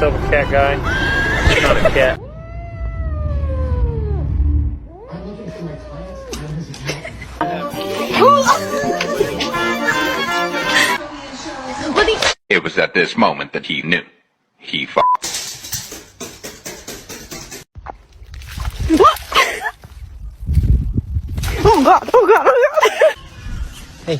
Still a cat guy. He's not a cat. It was at this moment that he knew. He fucked. Oh god, oh god, oh god. Hey.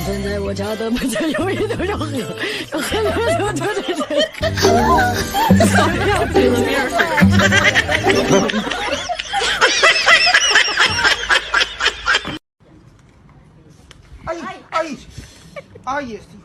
现在我家的门前有一头要喝，要喝，对。对了面Ai, este.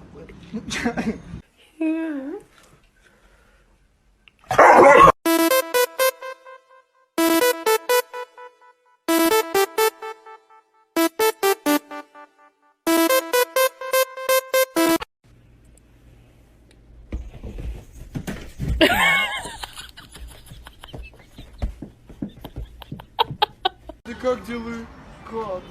Ты как дела? Как?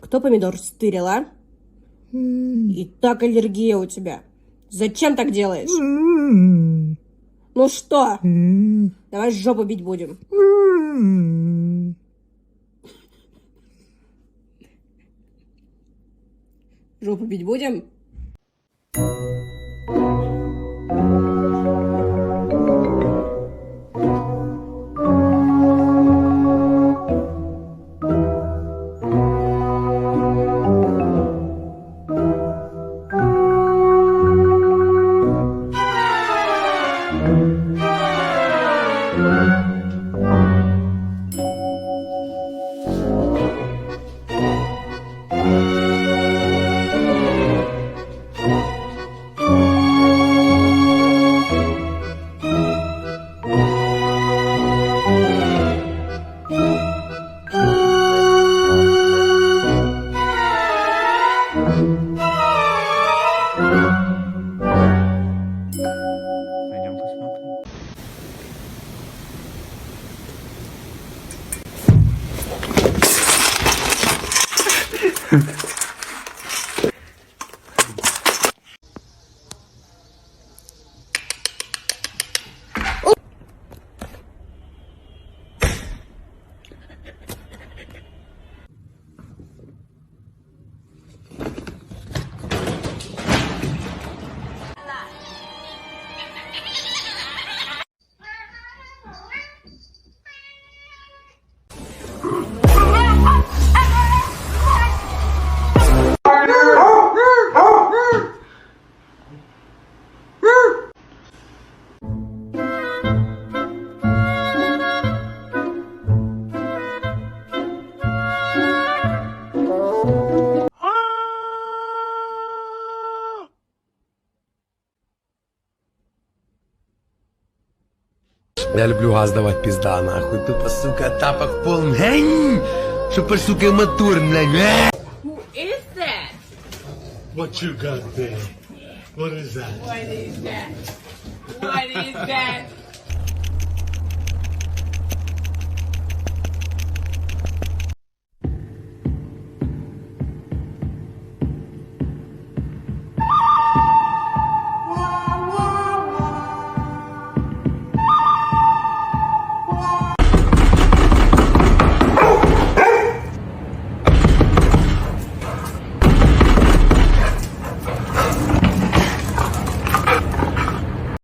Кто помидор стырил, а? И так аллергия у тебя. Зачем так делаешь? Ну что? Давай жопу бить будем. Жопу бить будем? Пойдем посмотрим. Я люблю газ давать, пизда, нахуй. Тупо, сука, тапок полный. Чтобы, сука, мотор, блядь. Who is that? What you got there? What is that? What is that? What is that?